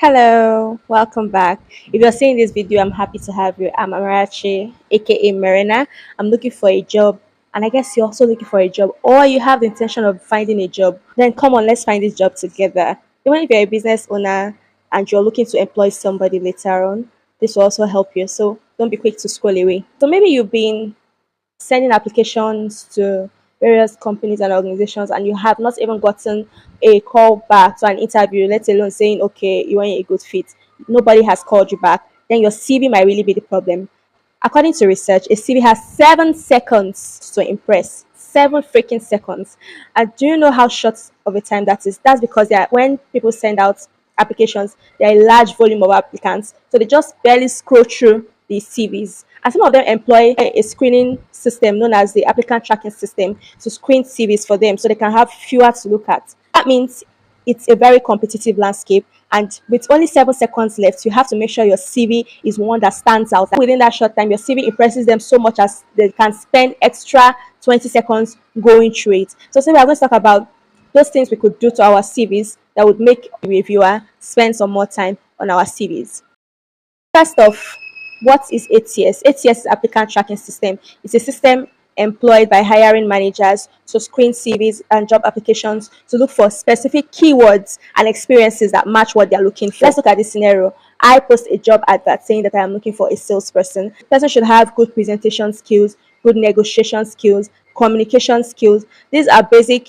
Hello, welcome back. If you're seeing this video, I'm happy to have you. I'm Amarachi, aka Marina. I'm looking for a job, and I guess you're also looking for a job, or you have the intention of finding a job. Then come on, let's find this job together. Even if you're a business owner and you're looking to employ somebody later on, this will also help you. So don't be quick to scroll away. So maybe you've been sending applications to various companies and organizations and you have not even gotten a call back to an interview, let alone saying, okay, you ain't a good fit. Nobody has called you back. Then your CV might really be the problem. According to research, a CV has 7 seconds to impress. 7 freaking seconds. And do you know how short of a time that is? That's because when people send out applications, there are a large volume of applicants. So they just barely scroll through the CVs. And some of them employ a screening system known as the applicant tracking system to screen CVs for them so they can have fewer to look at. That means it's a very competitive landscape, and with only 7 seconds left, you have to make sure your CV is one that stands out. Within that short time, your CV impresses them so much as they can spend extra 20 seconds going through it. So today we are going to talk about those things we could do to our CVs that would make a reviewer spend some more time on our CVs. First off, what is ATS? ATS is applicant tracking system. It's a system employed by hiring managers to screen CVs and job applications to look for specific keywords and experiences that match what they're looking for. Let's look at this scenario. I post a job advert saying that I am looking for a salesperson. The person should have good presentation skills, good negotiation skills, communication skills. These are basic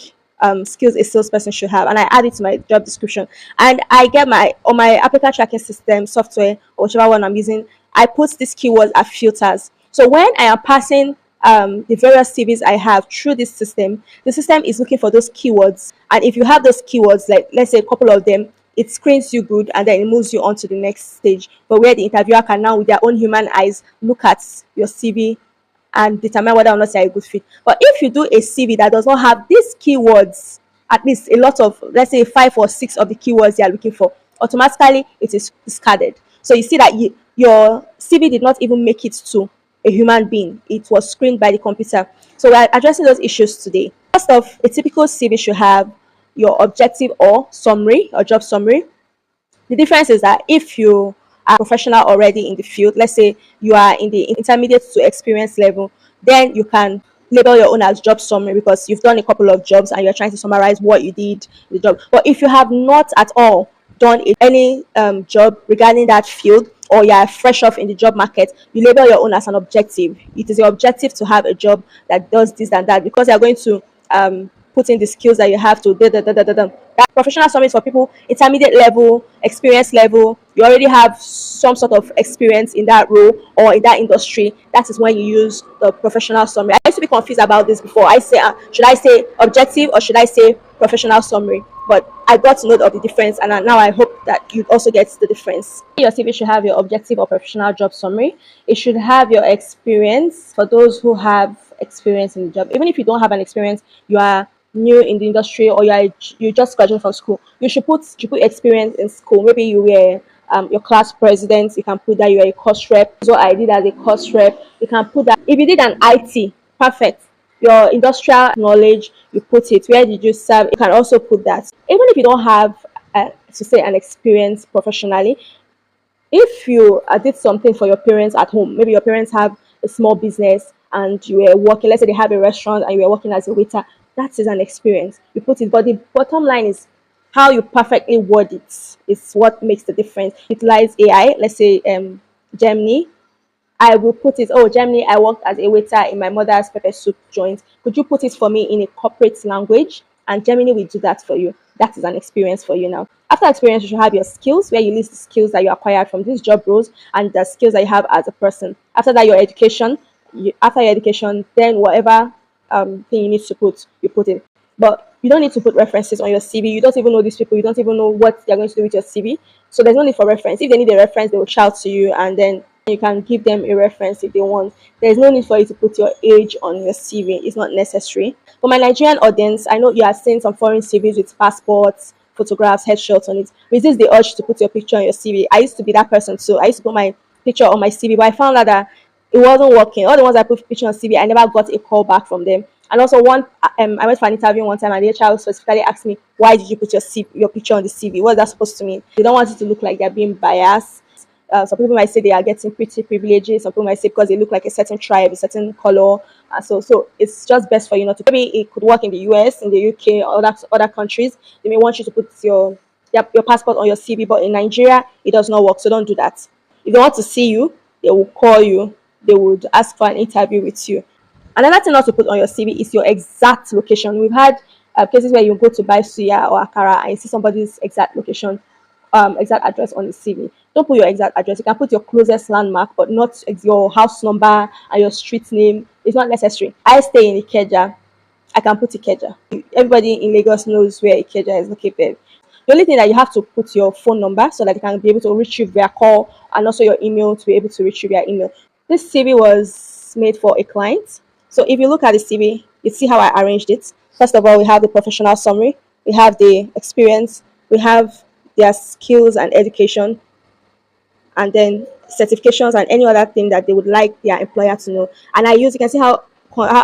skills a salesperson should have, and I add it to my job description. And I get my on my applicant tracking system software or whichever one I'm using. I put these keywords as filters. So when I am passing the various CVs I have through this system, the system is looking for those keywords. And if you have those keywords, like let's say a couple of them, it screens you good and then it moves you on to the next stage. But where the interviewer can now, with their own human eyes, look at your CV and determine whether or not you're a good fit. But if you do a CV that does not have these keywords, at least a lot of, let's say 5 or 6 of the keywords you are looking for, automatically it is discarded. So you see that your CV did not even make it to a human being. It was screened by the computer. So we're addressing those issues today. First off, a typical CV should have your objective or summary or job summary. The difference is that if you are professional already in the field, let's say you are in the intermediate to experienced level, then you can label your own as job summary because you've done a couple of jobs and you're trying to summarize what you did the job. But if you have not at all done any job regarding that field, or you are fresh off in the job market, you label your own as an objective. It is your objective to have a job that does this and that because you're going to put in the skills that you have to that professional summary is for people intermediate level, experience level. You already have some sort of experience in that role or in that industry. That is when you use the professional summary. I used to be confused about this before. I say should I say objective or should I say professional summary? But I got to know of the difference, and now I hope that you also get the difference. Your CV should have your objective or professional job summary. It should have your experience for those who have experience in the job. Even if you don't have an experience, you are new in the industry or you just graduated from school, you put experience in school. Maybe you were your class president. You can put that you are a course rep. So I did as a course rep. You can put that if you did an IT, perfect. Your industrial knowledge, you put it. Where did you serve? You can also put that. Even if you don't have to say an experience professionally, if you did something for your parents at home, maybe your parents have a small business and you were working, let's say they have a restaurant and you were working as a waiter, that is an experience. You put it, but the bottom line is how you perfectly word it is what makes the difference. Utilize AI, let's say Gemini. I will put it, oh, Gemini, I worked as a waiter in my mother's pepper soup joint. Could you put it for me in a corporate language? And Gemini will do that for you. That is an experience for you now. After experience, you should have your skills, where you list the skills that you acquired from these job roles and the skills that you have as a person. After that, your education. After your education, then whatever thing you need to put, you put it. But you don't need to put references on your CV. You don't even know these people. You don't even know what they're going to do with your CV. So there's no need for reference. If they need a reference, they will shout to you and then you can give them a reference if they want. There's no need for you to put your age on your CV. It's not necessary. For my Nigerian audience, I know you are seeing some foreign CVs with passports, photographs, headshots on it. Resist the urge to put your picture on your CV. I used to be that person too. I used to put my picture on my CV, but I found out that it wasn't working. All the ones I put picture on CV, I never got a call back from them. And also I went for an interview one time, and the HR specifically asked me, why did you put your picture on the CV? What's that supposed to mean? They don't want it to look like they're being biased. Some people might say they are getting pretty privileges. Some people might say because they look like a certain tribe, a certain color. So it's just best for you not to. Maybe it could work in the US, in the UK, or other countries. They may want you to put your passport on your CV, but in Nigeria, it does not work. So don't do that. If they want to see you, they will call you. They would ask for an interview with you. Another thing not to put on your CV is your exact location. We've had cases where you go to buy suya or akara and you see somebody's exact location, exact address on the CV. Don't put your exact address. You can put your closest landmark, but not your house number and your street name. It's not necessary. I stay in Ikeja. I can put Ikeja. Everybody in Lagos knows where Ikeja is located. The only thing that you have to put your phone number so that they can be able to reach you via call, and also your email to be able to reach you via email. This CV was made for a client. So if you look at the CV, you see how I arranged it. First of all, we have the professional summary, we have the experience, we have their skills and education, and then certifications and any other thing that they would like their employer to know. And you can see how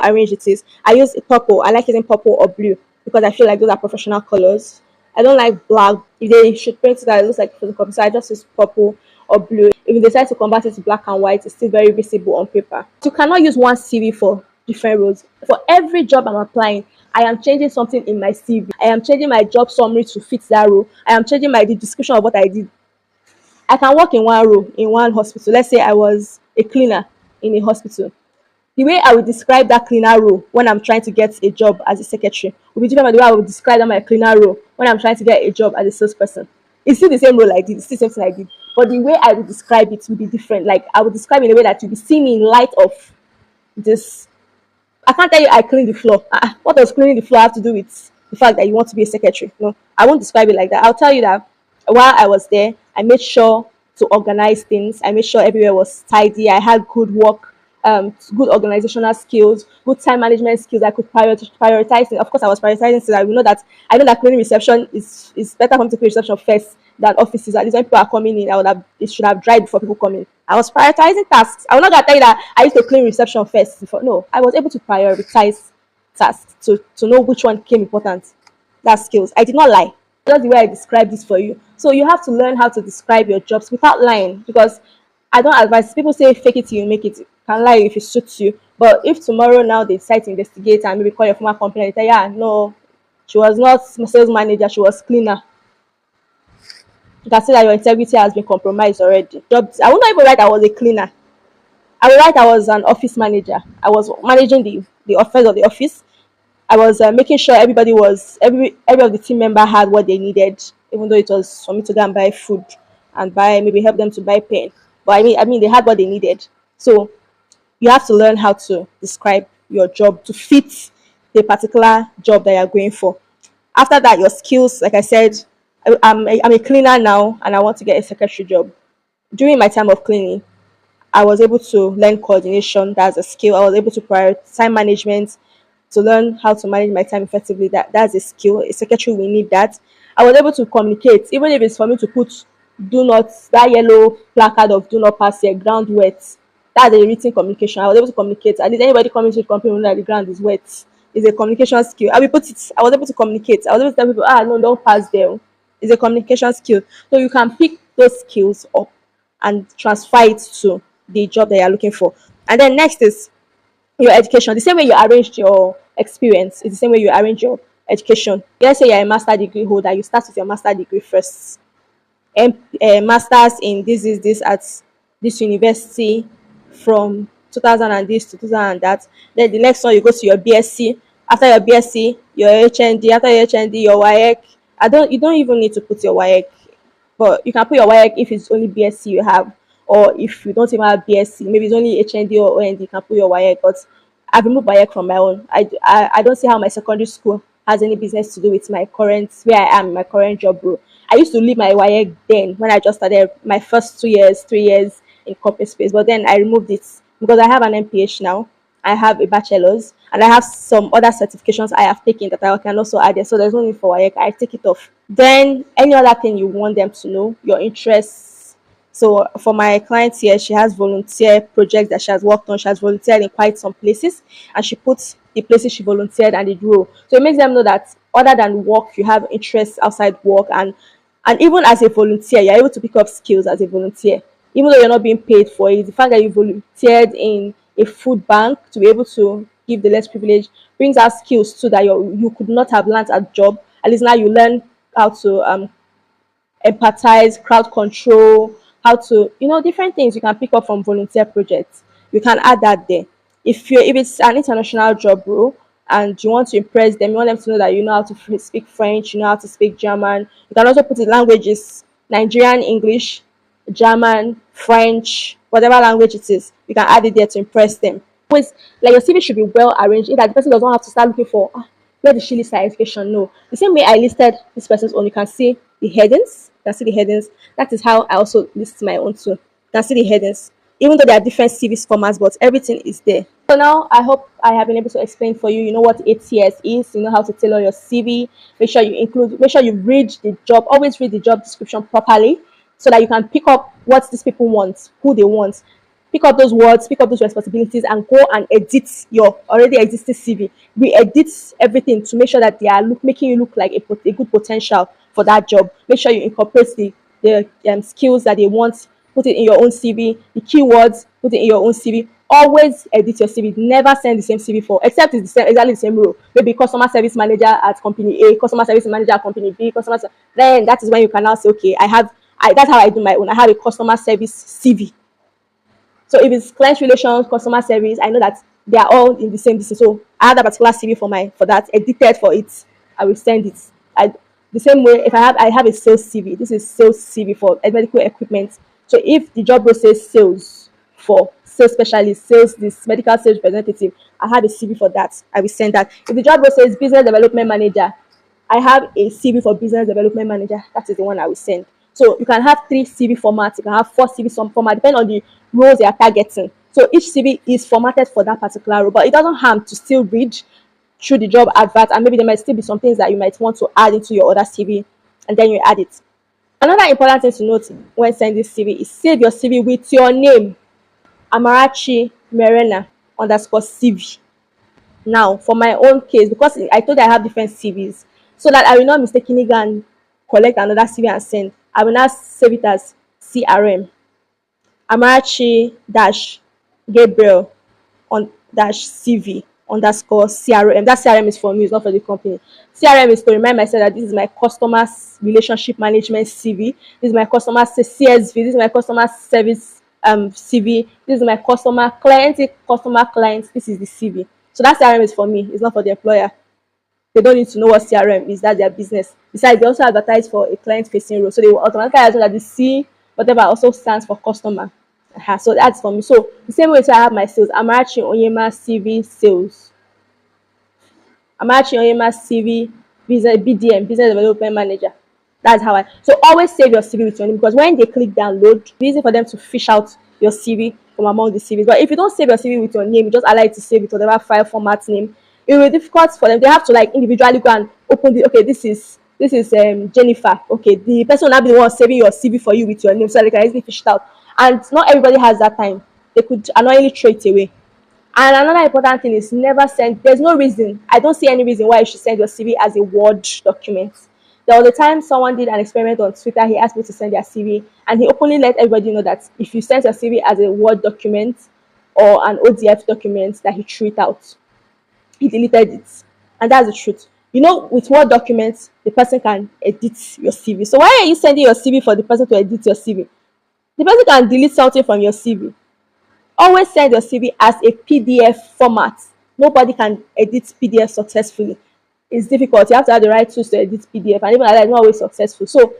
arranged it is. I use purple. I like using purple or blue because I feel like those are professional colors. I don't like black. If they should print it that it looks like photocopy, so I just use purple or blue. If you decide to convert it to black and white, it's still very visible on paper. You cannot use one CV for different roles. For every job I'm applying, I am changing something in my CV. I am changing my job summary to fit that role. I am changing the description of what I did. I can work in one role in one hospital. Let's say I was a cleaner in a hospital. The way I would describe that cleaner role when I'm trying to get a job as a secretary will be different from the way I would describe that my cleaner role when I'm trying to get a job as a salesperson. It's still the same role I did, it's still the same thing I did. But the way I would describe it will be different. Like I would describe it in a way that you'll be seeing in light of this. I can't tell you I clean the floor. What does cleaning the floor have to do with the fact that you want to be a secretary? No, I won't describe it like that. I'll tell you that while I was there, I made sure to organize things. I made sure everywhere was tidy. I had good work, good organizational skills, good time management skills. I could prioritize it. Of course, I was prioritizing so that I know that cleaning reception is better for me to clean reception first than offices. At least when people are coming in, it should have dried before people come in. I was prioritizing tasks. I'm not gonna tell you that I used to clean reception first. No, I was able to prioritize tasks to know which one came important. That's skills. I did not lie. That's the way I describe this for you. So you have to learn how to describe your jobs without lying, because I don't advise people say fake it till you make it. You can lie if it suits you. But if tomorrow now they decide to investigate and maybe call your former company and say, yeah, no, she was not sales manager, she was cleaner. You can say that your integrity has been compromised already. Jobs, I would not even write I was a cleaner. I would write I was an office manager. I was managing the affairs of the office. I was making sure every of the team member had what they needed, even though it was for me to go and buy food and maybe help them to buy pen. But I mean they had what they needed. So you have to learn how to describe your job to fit the particular job that you're going for. After that, your skills, like I said, I'm a cleaner now and I want to get a secretary job. During my time of cleaning, I was able to learn coordination. That's a skill. I was able to prioritize time management, to learn how to manage my time effectively. That's a skill. A secretary will need that. I was able to communicate, even if it's for me to put do not that yellow placard of do not pass here, ground wet. That's a written communication. I was able to communicate. At least anybody coming to the company will know that the ground is wet. It's a communication skill. I was able to communicate. I was able to tell people, no, don't pass there. It's a communication skill. So you can pick those skills up and transfer it to the job that you're looking for. And then next is your education. The same way you arranged your experience is the same way you arrange your education. Let's say you're a master degree holder, you start with your master degree first. Masters in this at this university from 2000 and this to 2000 and that. Then the next one you go to your BSc. After your BSc, your HND. After your HND, your WAEC. You don't even need to put your WAEC, but you can put your WAEC if it's only BSc you have, or if you don't even have BSc, maybe it's only HND or OND, you can put your WAEC. But I've removed WAEC from my own. I don't see how my secondary school has any business to do with my current where I am, my current job role. I used to leave my WAEC then when I just started my first 2 years, 3 years in corporate space, but then I removed it because I have an MPH now. I have a bachelor's and I have some other certifications I have taken that I can also add it. So there's no need for WAEC. I take it off. Then any other thing you want them to know, your interests. So for my client here, she has volunteer projects that she has worked on. She has volunteered in quite some places, and she puts the places she volunteered and the role. So it makes them know that other than work, you have interests outside work, and even as a volunteer, you're able to pick up skills as a volunteer. Even though you're not being paid for it, the fact that you volunteered in a food bank to be able to give the less privileged brings out skills too that you could not have learned at job. At least now you learn how to empathize, crowd control, how to, different things you can pick up from volunteer projects. You can add that there. If it's an international job role and you want to impress them, you want them to know that you know how to speak French, you know how to speak German. You can also put the languages: Nigerian English, German, French, whatever language it is. You can add it there to impress them. Always, like, your CV should be well arranged, in that the person doesn't have to start looking for, where did she list her education. No, the same way I listed this person's own, you can see the headings. You can see the headings. That is how I also list my own too. You can see the headings, even though there are different CVs formats, but everything is there. So now I hope I have been able to explain for you. You know what ATS is. You know how to tailor your CV. Make sure you read the job. Always read the job description properly, so that you can pick up what these people want, who they want. Pick up those words, pick up those responsibilities, and go and edit your already existing CV. We edit everything to make sure that they are making you look like a good potential for that job. Make sure you incorporate the skills that they want. Put it in your own CV. The keywords, put it in your own CV. Always edit your CV. Never send the same CV for, except it's exactly the same role. Maybe customer service manager at company A, customer service manager at company B, then that is when you can now say, okay, that's how I do my own. I have a customer service CV. So if it's client relations, customer service, I know that they are all in the same business. So I have that particular CV for that, edited for it. I will send it. The same way, if I have a sales CV. This is sales CV for medical equipment. So if the job role says sales, for sales specialist, sales this, medical sales representative, I have a CV for that. I will send that. If the job role says business development manager, I have a CV for business development manager. That is the one I will send. So you can have 3 CV formats. You can have 4 CV format, depending on the roles they are targeting. So each CV is formatted for that particular role, but it doesn't harm to still read through the job advert, and maybe there might still be some things that you might want to add into your other CV, and then you add it. Another important thing to note when sending CV is save your CV with your name, Amarachi Merena underscore CV. Now, for my own case, because I told you I have different CVs, so that I will not mistakenly go and collect another CV and send, I will now save it as CRM. Amarachi dash Gabriel on dash CV underscore CRM. That CRM is for me, it's not for the company. CRM is to remind myself that this is my customer relationship management CV. This is my customer CSV. This is my customer service CV. This is my customer client. This is the CV. So that CRM is for me. It's not for the employer. They don't need to know what CRM is. That's their business. Besides, they also advertise for a client-facing role, so they will automatically assume that the C whatever also stands for customer. So that's for me. So the same way, so I have my sales. Amarachi Onyema CV sales. Amarachi Onyema CV business BDM, business development manager. That's how I. So always save your CV with your name, because when they click download, it's easy for them to fish out your CV from among the CVs. But if you don't save your CV with your name, you just allow it to save it whatever file format name, it will be difficult for them. They have to like individually go and open the, okay, this is Jennifer. Okay, the person will not be the one saving your CV for you with your name, so they can easily fish it out. And not everybody has that time. They could annoyingly throw it away. And another important thing is never send. There's no reason. I don't see any reason why you should send your CV as a Word document. There was a time someone did an experiment on Twitter. He asked me to send their CV, and he openly let everybody know that if you send your CV as a Word document or an ODF document, that he threw it out. He deleted it, and that's the truth. With Word documents, the person can edit your CV. So why are you sending your CV for the person to edit your CV? The person can delete something from your CV. Always send your CV as a PDF format. Nobody can edit PDF successfully. It's difficult. You have to have the right tools to edit PDF, and even like that, it's not always successful. So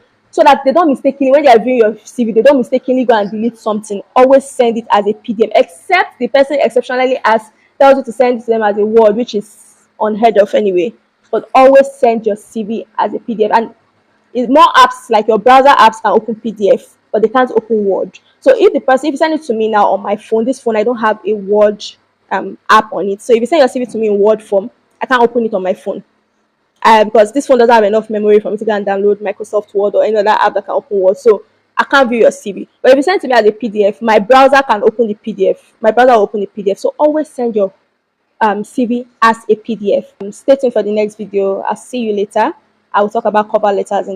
that they don't mistakenly, when they are viewing your CV, they don't mistakenly go and delete something. Always send it as a PDF, except the person exceptionally tells you to send it to them as a Word, which is unheard of anyway. But always send your CV as a PDF. And more apps, like your browser apps, can open PDF, but they can't open Word. So if you send it to me now on my phone, this phone, I don't have a Word app on it. So if you send your CV to me in Word form, I can't open it on my phone. Because this phone doesn't have enough memory for me to go and download Microsoft Word or any other app that can open Word. So I can't view your CV. But if you send it to me as a PDF, my browser can open the PDF. My browser will open the PDF. So always send your CV as a PDF. Stay tuned for the next video. I'll see you later. I will talk about cover letters in